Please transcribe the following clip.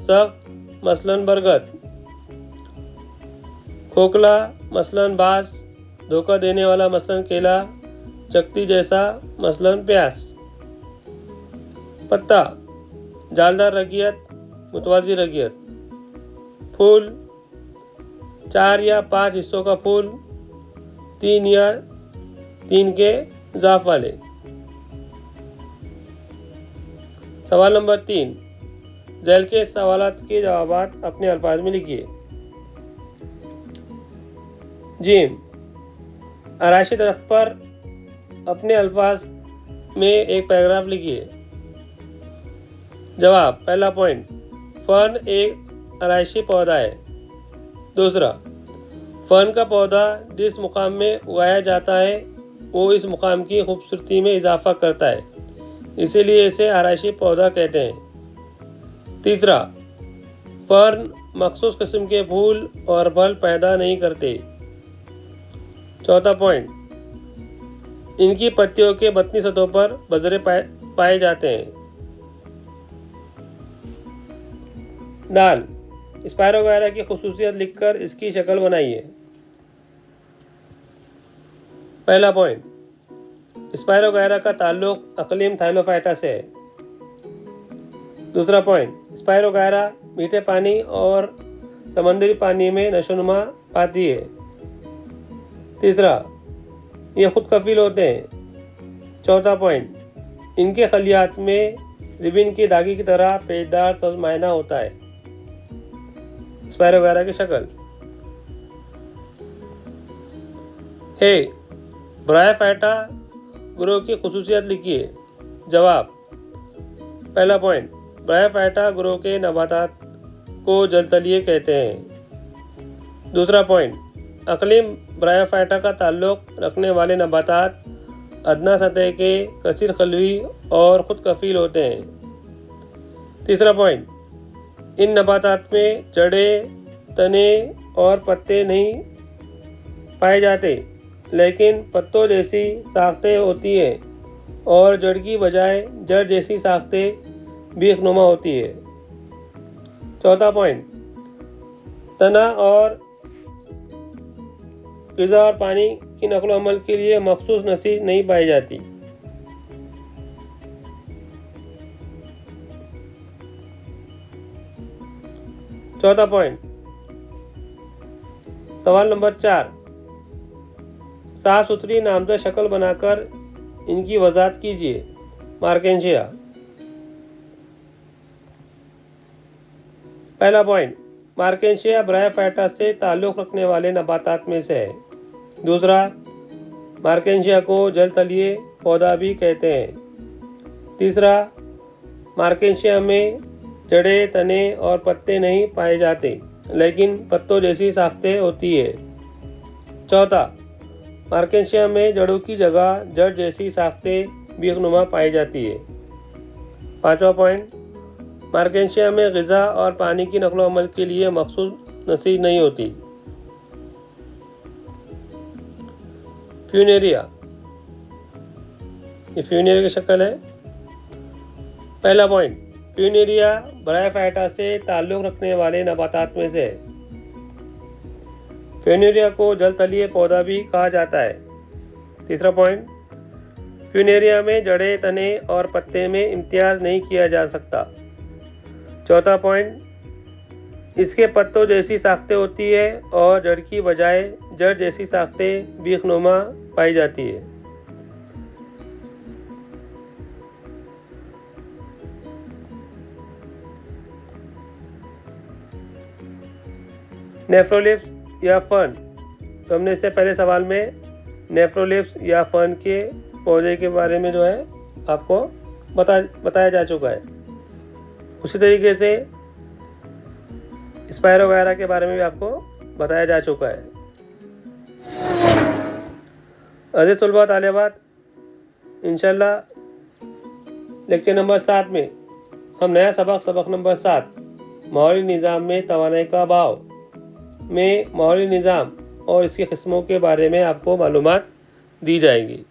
سخت مثلاً برگد، کھوکھلا مثلاً باز، دھوکہ دینے والا مثلاً کیلا، چکتی جیسا مثلاً پیاس۔ پتا، جالدار رگیت، متوازی رگیت۔ پھول، 4 یا 5 حصوں کا پھول، 3 یا 3 کے اضاف والے۔ سوال نمبر 3، ذیل کے سوالات کے جوابات اپنے الفاظ میں لکھیے۔ جیم، آرائشی درخت پر اپنے الفاظ میں ایک پیراگراف لکھیے۔ جواب، پہلا پوائنٹ، فرن ایک آرائشی پودا ہے۔ دوسرا، فرن کا پودا جس مقام میں اگایا جاتا ہے وہ اس مقام کی خوبصورتی میں اضافہ کرتا ہے، اسی لیے اسے آرائشی پودا کہتے ہیں۔ تیسرا، فرن مخصوص قسم کے پھول اور پھل پیدا نہیں کرتے۔ چوتھا پوائنٹ، ان کی پتیوں کے بطنی سطحوں پر بذرے پائے جاتے ہیں۔ دال، اسپائروگائرا کی خصوصیت لکھ کر اس کی شکل بنائیے۔ پہلا پوائنٹ، اسپائروگائرا کا تعلق اقلیم تھائلوفائٹا سے ہے۔ دوسرا پوائنٹ، اسپائروگائرا میٹھے پانی اور سمندری پانی میں نشوونما پاتی ہے۔ تیسرا، یہ خود کفیل ہوتے ہیں۔ چوتھا پوائنٹ، ان کے خلیات میں ربن کی دھاگے کی طرح پیچدار سبز مائنہ ہوتا ہے۔ اسپائروگائرا کی شکل ہے۔ برائیوفائٹا گروہ کی خصوصیت لکھیے۔ جواب، پہلا پوائنٹ، برائیوفائٹا گروہ کے نباتات کو جلتلیے کہتے ہیں۔ دوسرا پوائنٹ، اقلیم برائیوفائٹا کا تعلق رکھنے والے نباتات ادنیٰ سطح کے کثیر خلوی اور خود کفیل ہوتے ہیں۔ تیسرا پوائنٹ، ان نباتات میں جڑیں، تنے اور پتے نہیں پائے جاتے، لیکن پتوں جیسی ساختیں ہوتی ہیں اور جڑ کی بجائے جڑ جیسی ساختیں بیخ نما ہوتی ہے۔ چوتھا پوائنٹ، تنا اور غذا اور پانی کی نقل و حمل کے لیے مخصوص نسیج نہیں پائی جاتی۔ چوتھا پوائنٹ، سوال نمبر 4، صاف ستھری نامزد شکل بنا کر ان کی وضاحت کیجیے۔ مارکینشیا۔ پہلا پوائنٹ، مارکینشیا برائیوفائٹا سے تعلق رکھنے والے نباتات میں سے ہے۔ دوسرا، مارکینشیا کو جلتلیے پودا بھی کہتے ہیں۔ تیسرا، مارکینشیا میں جڑیں، تنے اور پتے نہیں پائے جاتے، لیکن پتوں جیسی ساختیں ہوتی ہے۔ چوتھا، مارکینشیا میں جڑوں کی جگہ جڑ جیسی ساختیں بیخ نما پائی جاتی ہے۔ پانچواں پوائنٹ، مارکینشیا میں غذا اور پانی کی نقل و حمل کے لیے مخصوص نسیج نہیں ہوتی۔ فیونیریا، یہ فیونیریا کی شکل ہے۔ پہلا پوائنٹ، فیونیریا برائیوفائٹا سے تعلق رکھنے والے نباتات میں سے ہے۔ فیونیریا کو جلتلیے پودا بھی کہا جاتا ہے۔ تیسرا پوائنٹ، فیونیریا میں جڑیں، تنے اور پتے میں امتیاز نہیں کیا جا سکتا۔ چوتھا پوائنٹ، اس کے پتوں جیسی ساختیں ہوتی ہے اور جڑ کی بجائے جڑ جیسی ساختیں بیخ نما پائی جاتی ہے۔ نیفرولپس یا فرن، تو ہم نے اس سے پہلے سوال میں نیفرولپس یا فرن کے پودے کے بارے میں جو ہے آپ کو بتایا جا چکا ہے۔ اسی طریقے سے اسپائروگائرا کے بارے میں بھی آپ کو بتایا جا چکا ہے۔ عزیز طلباء طالبات، انشاءاللہ لیکچر نمبر 7 میں ہم نیا سبق نمبر 7 ماحولی نظام میں توانائی کا بہاؤ میں ماحولی نظام اور اس کی قسموں کے بارے میں آپ کو معلومات دی جائے گی۔